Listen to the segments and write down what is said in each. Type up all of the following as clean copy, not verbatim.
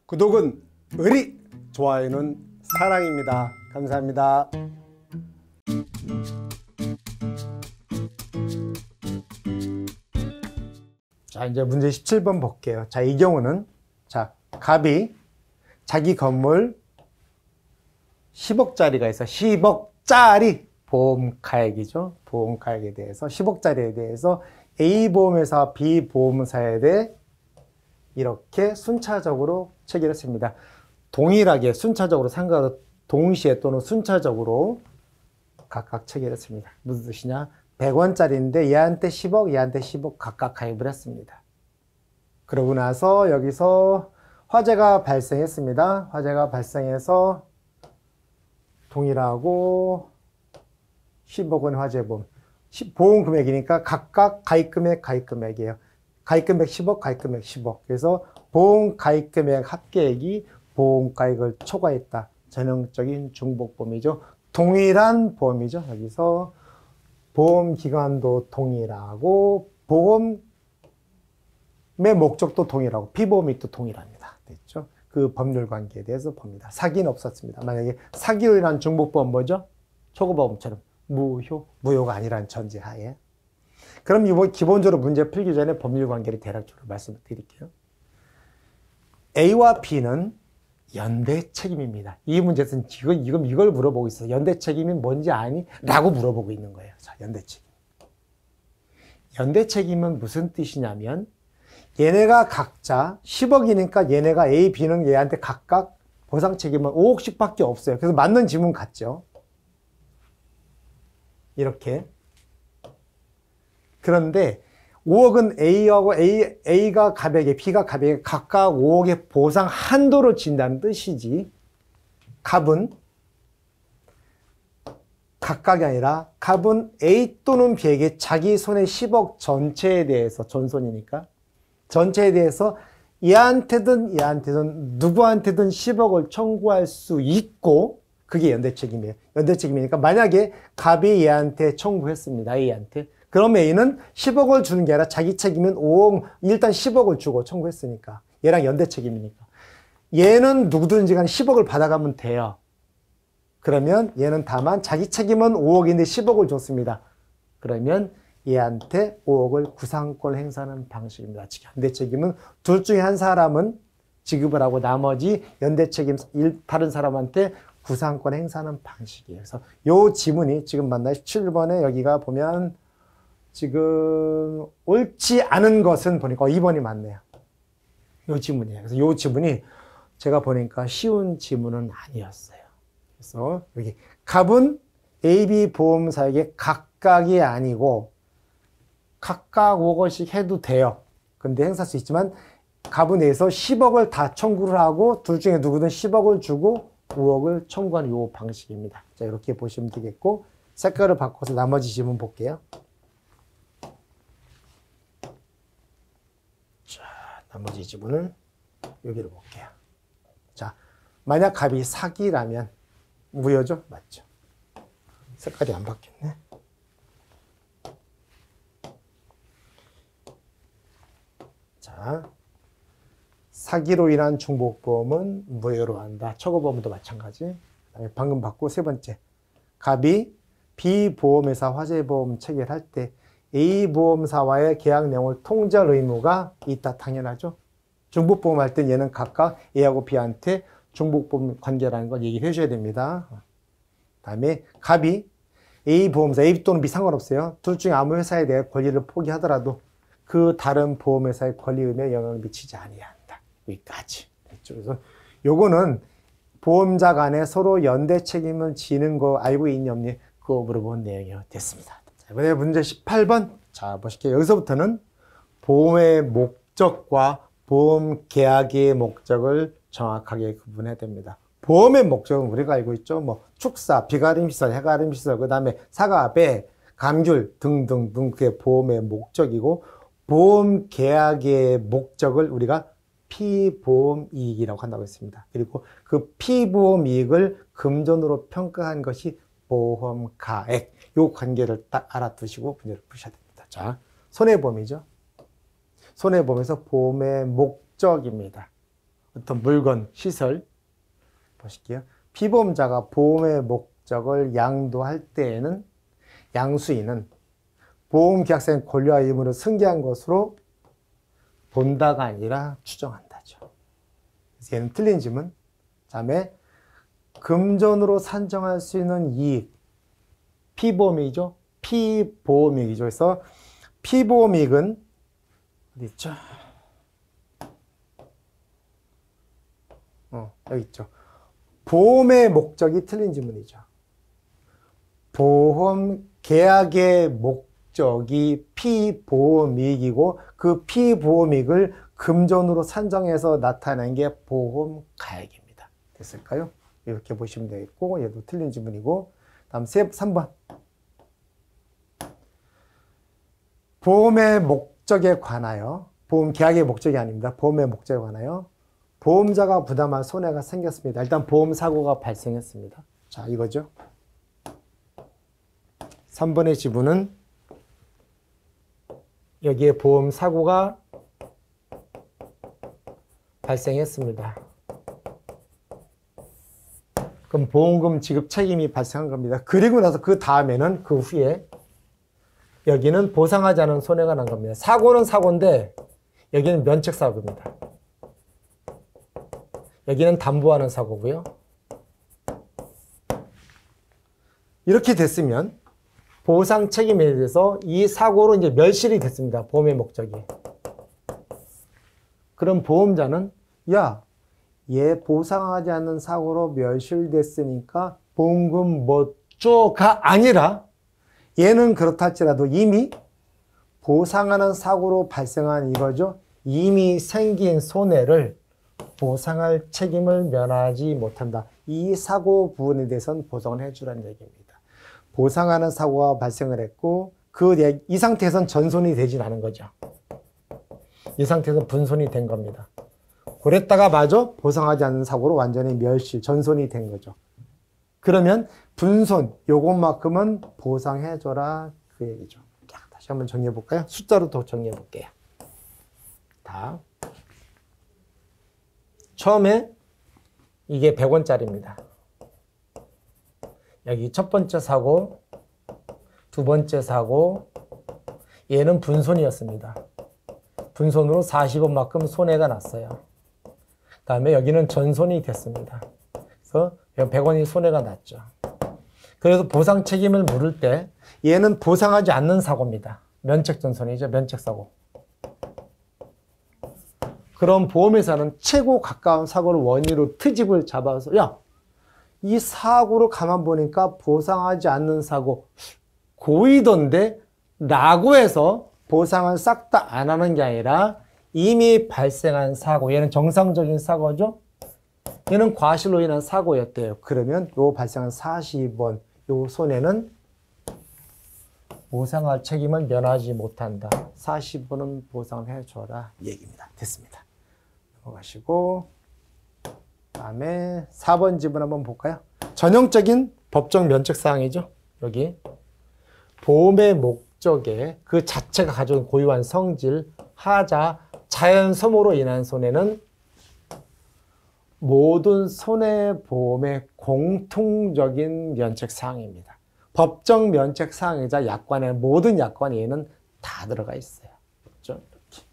구독은 의리, 좋아요는 사랑입니다. 감사합니다. 자, 이제 문제 17번 볼게요. 자, 이 경우는 갑이 자기 건물 10억짜리가 있어. 10억짜리 보험가액이죠. 보험가액에 대해서 10억짜리에 대해서 A보험회사, B보험사에 대해 이렇게 순차적으로 체결했습니다. 동일하게 순차적으로 상관없이 동시에 또는 순차적으로 각각 체결했습니다. 무슨 뜻이냐? 100원짜리인데 얘한테 10억, 얘한테 10억 각각 가입을 했습니다. 그러고 나서 여기서 화재가 발생했습니다. 화재가 발생해서 동일하고 10억 원 화재보험. 보험 금액이니까 각각 가입 금액이에요. 가입금액 10억, 가입금액 10억. 그래서 보험 가입금액 합계액이 보험가액을 초과했다. 전형적인 중복보험이죠. 동일한 보험이죠. 여기서 보험기간도 동일하고 보험의 목적도 동일하고 피보험이 동일합니다. 됐죠? 그 법률관계에 대해서 봅니다. 사기는 없었습니다. 만약에 사기로 인한 중복보험 뭐죠? 초과보험처럼 무효가 아니라는 전제하에. 그럼 이번 기본적으로 문제 풀기 전에 법률관계를 대략적으로 말씀을 드릴게요. A와 B는 연대 책임입니다. 이 문제에서는 지금 이걸 물어보고 있어요. 연대 책임이 뭔지 아니? 라고 물어보고 있는 거예요. 자, 연대 책임. 연대 책임은 무슨 뜻이냐면 얘네가 각자 10억이니까 얘네가 A, B는 얘한테 각각 보상 책임은 5억씩 밖에 없어요. 그래서 맞는 지문 같죠? 이렇게. 그런데 5억은 A하고 A가 갑에게, B가 갑에게 각각 5억의 보상 한도를 진다는 뜻이지, 갑은 각각이 아니라 갑은 A 또는 B에게 자기 손의 10억 전체에 대해서, 전손이니까 전체에 대해서 얘한테든 누구한테든 10억을 청구할 수 있고, 그게 연대책임이에요. 연대책임이니까 만약에 갑이 얘한테 청구했습니다. A한테. 그럼 A는 10억을 주는 게 아니라 자기 책임은 5억, 일단 10억을 주고 청구했으니까. 얘랑 연대 책임이니까. 얘는 누구든지 간에 10억을 받아가면 돼요. 그러면 얘는 다만 자기 책임은 5억인데 10억을 줬습니다. 그러면 얘한테 5억을 구상권 행사하는 방식입니다. 연대 책임은 둘 중에 한 사람은 지급을 하고 나머지 연대 책임 다른 사람한테 구상권 행사하는 방식이에요. 그래서 요 지문이 지금 맞나요? 17번에 여기가 보면 지금 옳지 않은 것은 보니까 2번이 맞네요. 요 지문이에요. 그래서 요 지문이 제가 보니까 쉬운 지문은 아니었어요. 그래서 여기 갑은 AB 보험사에게 각각이 아니고 각각 5억씩 해도 돼요. 근데 행사할 수 있지만 갑은 내에서 10억을 다 청구를 하고 둘 중에 누구든 10억을 주고 5억을 청구하는 요 방식입니다. 자, 이렇게 보시면 되겠고, 색깔을 바꿔서 나머지 지문 볼게요. 나머지 지문을 여기로 볼게요. 자, 만약 갑이 사기라면 무효죠? 맞죠? 색깔이 안 바뀌었네. 자, 사기로 인한 중복보험은 무효로 한다. 초과보험도 마찬가지. 방금 봤고, 세 번째. 갑이 B보험회사 화재보험 체결할 때 A보험사와의 계약 내용을 통지할 의무가 있다. 당연하죠. 중복보험 할 때 얘는 각각 A하고 B한테 중복보험 관계라는 걸 얘기를 해줘야 됩니다. 다음에 갑이 A보험사, A 또는 B 상관없어요. 둘 중에 아무 회사에 대해 권리를 포기하더라도 그 다른 보험회사의 권리 의무에 영향을 미치지 아니해야 한다. 여기까지. 그래서 요거는 보험자 간에 서로 연대 책임을 지는 거 알고 있니 없니? 그거 물어본 내용이 됐습니다. 이번에 문제 18번. 자, 보실게요. 여기서부터는 보험의 목적과 보험 계약의 목적을 정확하게 구분해야 됩니다. 보험의 목적은 우리가 알고 있죠. 뭐 축사, 비가림시설, 해가림시설, 그 다음에 사과, 배, 감귤 등등등 그게 보험의 목적이고, 보험 계약의 목적을 우리가 피보험 이익이라고 한다고 했습니다. 그리고 그 피보험 이익을 금전으로 평가한 것이 보험가액. 요 관계를 딱 알아두시고 문제를 푸셔야 됩니다. 자, 손해보험이죠. 손해보험에서 보험의 목적입니다. 어떤 물건, 시설 보실게요. 피보험자가 보험의 목적을 양도할 때에는 양수인은 보험계약서에 권리와 의무를 승계한 것으로 본다가 아니라 추정한다죠. 그래서 얘는 틀린 질문. 다음에 금전으로 산정할 수 있는 이익, 피보험이익이죠. 피보험이익이죠. 그래서 피보험이익은 어디 있죠? 여기 있죠. 보험의 목적이 틀린 질문이죠. 보험 계약의 목적이 피보험이익이고 그 피보험이익을 금전으로 산정해서 나타낸 게 보험가액입니다. 됐을까요? 이렇게 보시면 되겠고 얘도 틀린 질문이고 다음 3번 보험의 목적에 관하여 보험 계약의 목적이 아닙니다. 보험의 목적에 관하여 보험자가 부담할 손해가 생겼습니다. 일단 보험 사고가 발생했습니다. 자, 이거죠. 3번의 지분은 여기에 보험 사고가 발생했습니다. 그럼 보험금 지급 책임이 발생한 겁니다. 그리고 나서 그 다음에는 그 후에 여기는 보상하지 않은 손해가 난 겁니다. 사고는 사고인데 여기는 면책사고입니다. 여기는 담보하는 사고고요. 이렇게 됐으면 보상 책임에 대해서 이 사고로 이제 멸실이 됐습니다. 보험의 목적이. 그럼 보험자는 야, 얘 보상하지 않는 사고로 멸실됐으니까 보험금 못 줘가 아니라 얘는 그렇다 할지라도 이미 보상하는 사고로 발생한 이거죠. 이미 생긴 손해를 보상할 책임을 면하지 못한다. 이 사고 부분에 대해서는 보상을 해주라는 얘기입니다. 보상하는 사고가 발생을 했고 이 상태에서는 전손이 되진 않은 거죠. 이 상태에서 분손이 된 겁니다. 그랬다가 마저 보상하지 않는 사고로 완전히 멸실, 전손이 된 거죠. 그러면 분손, 요것만큼은 보상해줘라 그 얘기죠. 자, 다시 한번 정리해 볼까요? 숫자로 더 정리해 볼게요. 다. 처음에 이게 100원짜리입니다. 여기 첫 번째 사고, 두 번째 사고, 얘는 분손이었습니다. 분손으로 40원만큼 손해가 났어요. 그 다음에 여기는 전손이 됐습니다. 그래서 100원이 손해가 났죠. 그래서 보상 책임을 물을 때 얘는 보상하지 않는 사고입니다. 면책전손이죠. 면책사고. 그럼 보험회사는 최고 가까운 사고를 원인으로 트집을 잡아서 야, 이 사고로 가만 보니까 보상하지 않는 사고 고의던데 라고 해서 보상을 싹 다 안 하는 게 아니라 이미 발생한 사고, 얘는 정상적인 사고죠. 얘는 과실로 인한 사고였대요. 그러면 요 발생한 40원 요 손해는 보상할 책임을 면하지 못한다. 40원은 보상해줘라 얘기입니다. 됐습니다. 넘어가시고 다음에 4번 지분 한번 볼까요? 전형적인 법정 면책사항이죠. 여기 보험의 목적에 그 자체가 가져온 고유한 성질, 하자, 자연 소모로 인한 손해는 모든 손해보험의 공통적인 면책사항입니다. 법정 면책사항이자 약관에 모든 약관에 얘는 다 들어가 있어요. 그렇죠? 이렇게.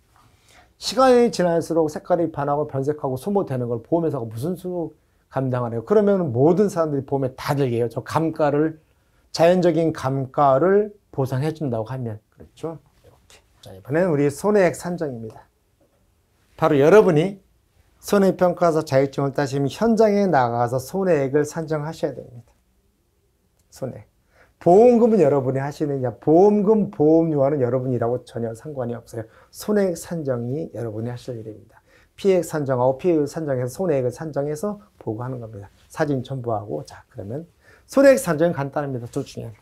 시간이 지날수록 색깔이 변하고 변색하고 소모되는 걸 보험회사가 무슨 수로 감당을 해요? 그러면 모든 사람들이 보험에 다 들게 해요. 저 감가를, 자연적인 감가를 보상해 준다고 하면. 그렇죠? 이렇게. 자, 이번에는 우리 손해액 산정입니다. 바로 여러분이 손해평가서 자격증을 따시면 현장에 나가서 손해액을 산정하셔야 됩니다. 손해액. 보험금은 여러분이 하시느냐, 보험금, 보험료와는 여러분이라고 전혀 상관이 없어요. 손해액 산정이 여러분이 하실 일입니다. 피해액 산정하고 피해액 산정해서 손해액을 산정해서 보고하는 겁니다. 사진 첨부하고. 자, 그러면 손해액 산정은 간단합니다. 둘 중에 하나.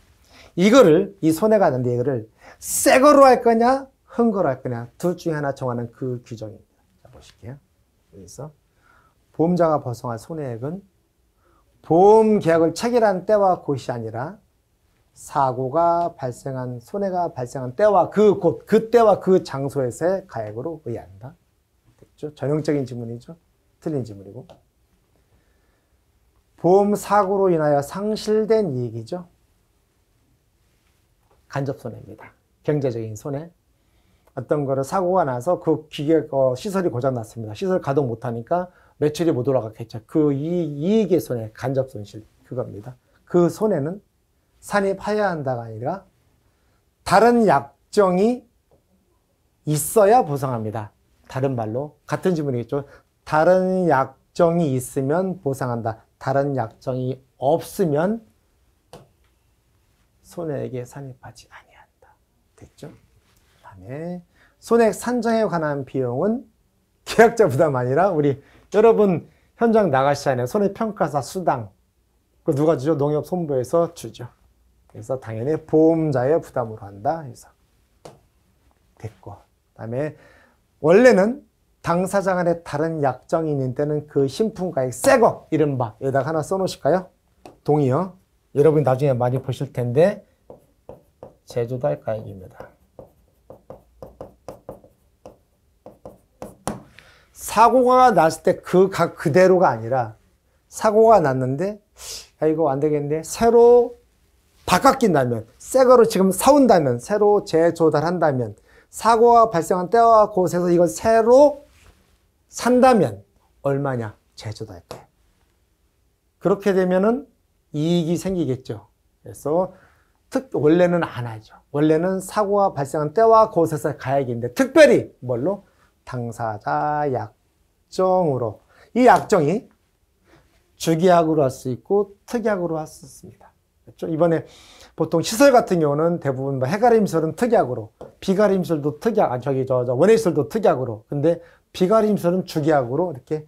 이거를, 이 손해가 났는데 이거를 새 거로 할 거냐, 헌 거로 할 거냐, 둘 중에 하나 정하는 그 규정입니다. 자, 보실게요. 여기서 보험자가 발생한 손해액은 보험 계약을 체결한 때와 곳이 아니라 사고가 발생한, 손해가 발생한 때와 그 곳, 그 때와 그 장소에서의 가액으로 의한다. 됐죠? 전형적인 지문이죠. 틀린 지문이고. 보험 사고로 인하여 상실된 이익이죠. 간접 손해입니다. 경제적인 손해. 어떤 거를 사고가 나서 그 기계 시설이 고장 났습니다. 시설 가동 못하니까 매출이 못 올라갔겠죠. 그 이익의 손해, 간접 손실 그겁니다. 그 손해는 산입해야 한다가 아니라 다른 약정이 있어야 보상합니다. 다른 말로 같은 지문이겠죠. 다른 약정이 있으면 보상한다. 다른 약정이 없으면 손해액에 산입하지 아니한다. 됐죠? 그다음에 손해액 산정에 관한 비용은 계약자 부담 아니라 우리 여러분 현장 나가시지 않아요. 손해평가사 수당 그 누가 주죠? 농협손보에서 주죠. 그래서 당연히 보험자의 부담으로 한다 해서 됐고, 그다음에 원래는 당사자 간에 다른 약정이 있는 때는 그 신품가액 새거 이른바 여기다가 하나 써놓으실까요? 동의어. 여러분이 나중에 많이 보실 텐데 제조달 가액입니다. 사고가 났을 때 그 각 그대로가 아니라 사고가 났는데 야 이거 안 되겠는데 새로 바꿔낀다면 새 거로 지금 사온다면 새로 재조달한다면 사고가 발생한 때와 곳에서 이걸 새로 산다면 얼마냐? 재조달 때. 그렇게 되면은 이익이 생기겠죠. 그래서 원래는 안 하죠. 원래는 사고가 발생한 때와 곳에서 가액인데 특별히 뭘로? 당사자 약정으로. 이 약정이 주계약으로 할 수 있고 특약으로 할 수 있습니다. 그렇죠? 이번에 보통 시설 같은 경우는 대부분 해가림설은 특약으로, 비가림설도 특약, 원해시설도 특약으로. 근데 비가림설은 주계약으로 이렇게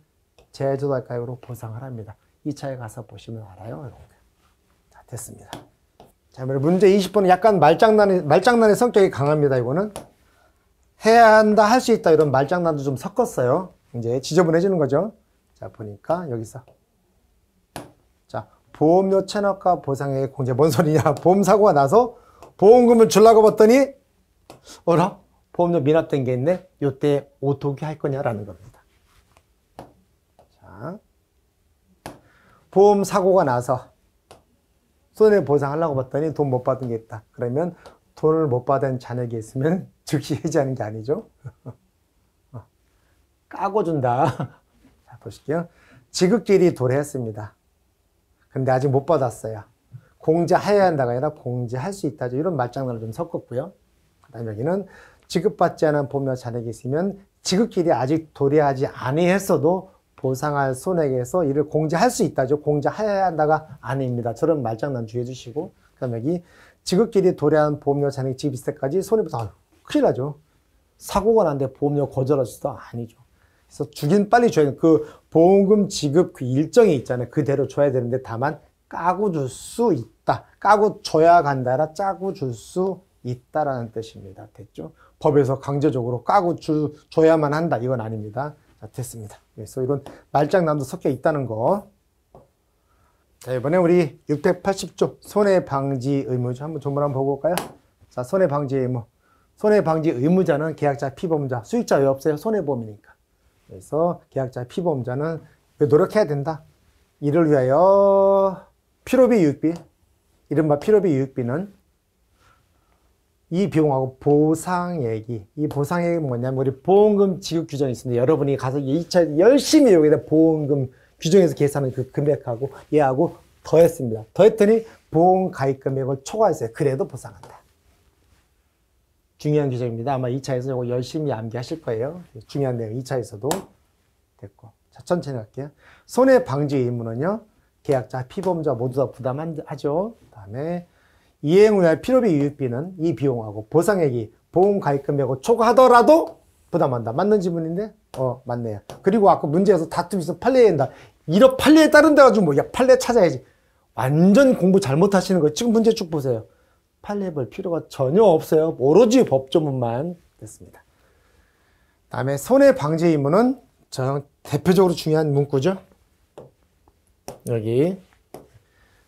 재조달 가액으로 보상을 합니다. 2차에 가서 보시면 알아요. 자, 됐습니다. 자, 문제 20번은 약간 말장난의 성격이 강합니다. 이거는 해야 한다, 할 수 있다 이런 말장난도 좀 섞었어요. 이제 지저분해지는 거죠. 자, 보니까 여기서 자, 보험료 체납과 보상액 공제 뭔 소리냐? 보험사고가 나서 보험금을 주려고 봤더니 어라? 보험료 미납된 게 있네? 요때 오토기 할 거냐라는 겁니다. 자, 보험사고가 나서 손해보상하려고 봤더니 돈 못 받은 게 있다. 그러면 돈을 못 받은 잔액이 있으면 즉시 해지하는 게 아니죠. 까고 준다. 자, 보실게요. 지급길이 도래했습니다. 근데 아직 못 받았어요. 공제해야 한다가 아니라 공제할 수 있다죠. 이런 말장난을 좀 섞었고요. 그 다음에 여기는 지급받지 않은 보험료 잔액이 있으면 지급길이 아직 도래하지 아니했어도 보상할 손해액에서 이를 공제할 수 있다죠. 공제해야 한다가 아닙니다. 저런 말장난 주의해 주시고, 그 다음에 여기 지급길이 도래한 보험료 잔액 지급있을 때까지 손해보상 큰일 나죠. 사고가 났는데 보험료 거절할 수도 아니죠. 그래서 주긴 빨리 줘야 돼요. 그 보험금 지급 그 일정이 있잖아요. 그대로 줘야 되는데 다만 까고 줄 수 있다. 까고 줘야 간다라 짜고 줄 수 있다라는 뜻입니다. 됐죠? 법에서 강제적으로 까고 줘야만 한다. 이건 아닙니다. 자, 됐습니다. 그래서 이런 말장난도 섞여 있다는 거. 자, 이번에 우리 680조 손해방지 의무죠. 한번 전문 한번 보고 올까요? 자, 손해방지 의무. 손해방지 의무자는 계약자, 피보험자, 수익자 왜 없어요? 손해보험이니까. 그래서 계약자, 피보험자는 노력해야 된다. 이를 위하여 필요비, 유익비, 이른바 필요비, 유익비는 이 비용하고 보상액이, 이 보상액이 뭐냐면 우리 보험금 지급 규정이 있습니다. 여러분이 가서 2차 열심히 여기다 보험금 규정에서 계산하는 그 금액하고 얘하고 더했습니다. 더했더니 보험 가입 금액을 초과했어요. 그래도 보상한다. 중요한 규정입니다. 아마 2차에서 이거 열심히 암기하실 거예요. 중요한 내용 2차에서도 됐고. 자, 천천히 할게요. 손해방지 의무는요, 계약자, 피보험자 모두 다 부담하죠. 그 다음에 이행 후에 필요비, 유익비는 이 비용하고 보상액이 보험 가입 금액을 초과하더라도 부담한다. 맞는 지문인데? 맞네요. 그리고 아까 문제에서 다툼이 있어 판례해야 된다. 이런 판례에 따른 데 가지고 야, 판례 찾아야지. 완전 공부 잘못하시는 거예요. 지금 문제 쭉 보세요. 판례 볼 필요가 전혀 없어요. 오로지 법조문만 됐습니다. 다음에 손해방지 의무는 대표적으로 중요한 문구죠. 여기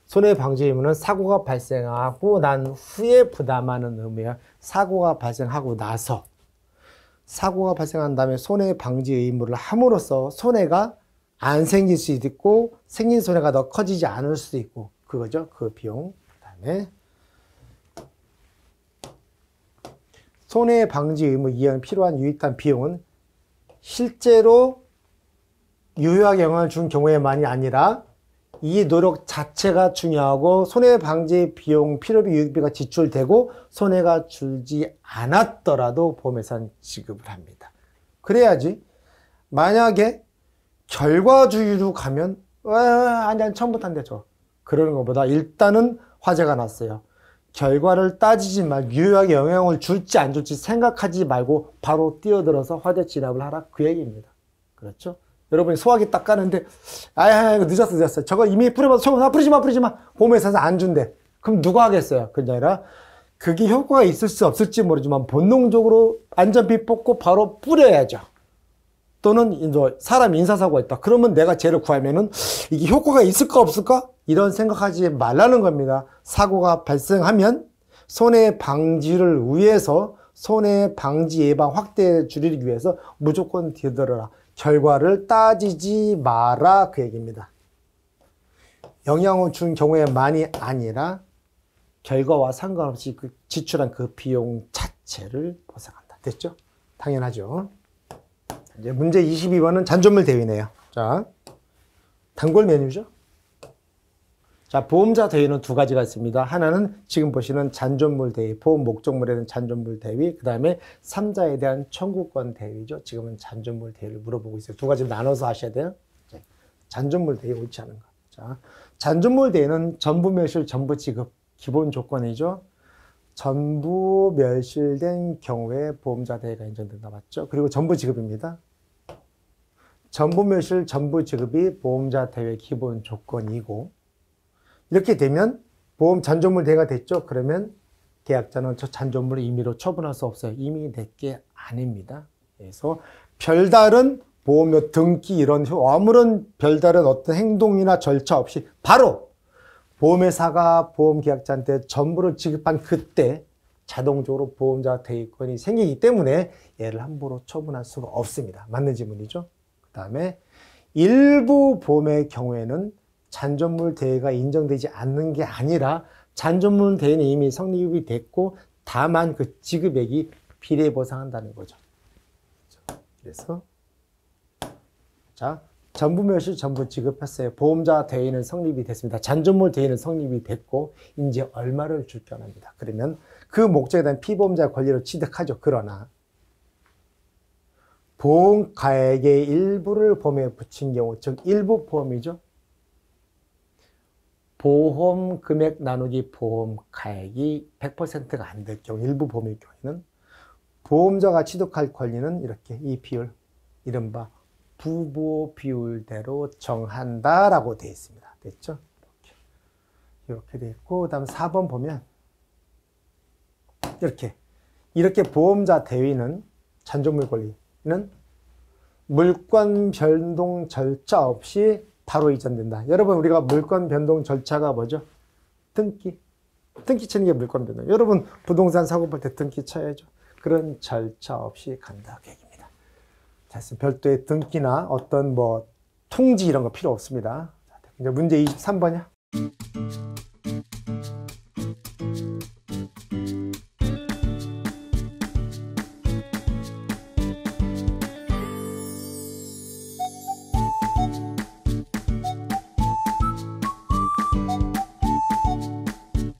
손해방지 의무는 사고가 발생하고 난 후에 부담하는 의무야. 사고가 발생하고 나서 사고가 발생한 다음에 손해방지 의무를 함으로써 손해가 안 생길 수도 있고 생긴 손해가 더 커지지 않을 수도 있고 그거죠. 그 비용. 그다음에 손해 방지 의무 이행 필요한 유익한 비용은 실제로 유효하게 영향을 준 경우에만이 아니라 이 노력 자체가 중요하고 손해 방지 비용 필요비 유익비가 지출되고 손해가 줄지 않았더라도 보험회사는 지급을 합니다. 그래야지 만약에 결과주의로 가면 아니 처음부터 안 되죠. 그러는 것보다 일단은 화재가 났어요. 결과를 따지지 말고 유효하게 영향을 줄지 안 줄지 생각하지 말고 바로 뛰어들어서 화재 진압을 하라 그 얘기입니다. 그렇죠? 여러분이 소화기 딱 까는데 이거 늦었어. 저거 이미 뿌려봐서 뿌리지 마. 보험회사에서 안 준대. 그럼 누가 하겠어요? 그게 아니라 그게 효과가 있을지 없을지 모르지만 본능적으로 안전비 뽑고 바로 뿌려야죠. 또는 이제 사람 인사사고가 있다. 그러면 내가 쟤를 구하면은 이게 효과가 있을까 없을까? 이런 생각하지 말라는 겁니다. 사고가 발생하면 손해 방지를 위해서 손해 방지 예방 확대 줄이기 위해서 무조건 뒤들어라. 결과를 따지지 마라 그 얘기입니다. 영향을 준 경우에만이 아니라 결과와 상관없이 그 지출한 그 비용 자체를 보상한다. 됐죠? 당연하죠. 이제 문제 22번은 잔존물 대위네요. 자, 단골 메뉴죠. 자, 보험자 대위는 두 가지가 있습니다. 하나는 지금 보시는 잔존물 대위, 보험 목적물에 대한 잔존물 대위, 그 다음에 3자에 대한 청구권 대위죠. 지금은 잔존물 대위를 물어보고 있어요. 두 가지를 나눠서 하셔야 돼요. 잔존물 대위 옳지 않은 거. 자, 잔존물 대위는 전부 멸실, 전부 지급 기본 조건이죠. 전부 멸실된 경우에 보험자 대위가 인정된다. 맞죠? 그리고 전부 지급입니다. 전부 멸실, 전부 지급이 보험자 대위의 기본 조건이고 이렇게 되면 보험 잔존물 대위가 됐죠. 그러면 계약자는 저 잔존물을 임의로 처분할 수 없어요. 이미 내게 아닙니다. 그래서 별다른 보험료 등기 이런 아무런 별다른 어떤 행동이나 절차 없이 바로 보험회사가 보험계약자한테 전부를 지급한 그때 자동적으로 보험자 대위권이 생기기 때문에 얘를 함부로 처분할 수가 없습니다. 맞는 질문이죠. 그 다음에 일부 보험의 경우에는 잔존물 대위가 인정되지 않는 게 아니라 잔존물 대위는 이미 성립이 됐고 다만 그 지급액이 비례보상한다는 거죠. 그래서 자, 전부 멸실 전부 지급했어요. 보험자 대위는 성립이 됐습니다. 잔존물 대위는 성립이 됐고 이제 얼마를 줄게 합니다. 그러면 그 목적에 대한 피보험자 권리를 취득하죠. 그러나 보험가액의 일부를 보험에 붙인 경우, 즉 일부 보험이죠. 보험 금액 나누기 보험 가액이 100%가 안 될 경우, 일부 보험의 경우에는 보험자가 취득할 권리는 이렇게 이 비율, 이른바 부보 비율대로 정한다라고 되어 있습니다. 됐죠? 이렇게 되어 있고, 그 다음 4번 보면 이렇게 보험자 대위는 잔존물 권리는 물권 변동 절차 없이 바로 이전된다. 여러분, 우리가 물권 변동 절차가 뭐죠? 등기 치는 게 물권 변동. 여러분, 부동산 사고 볼 때 등기 쳐야죠. 그런 절차 없이 간다. 그 얘기입니다. 자, 별도의 등기나 어떤 통지 이런 거 필요 없습니다. 이제 문제 23번이야.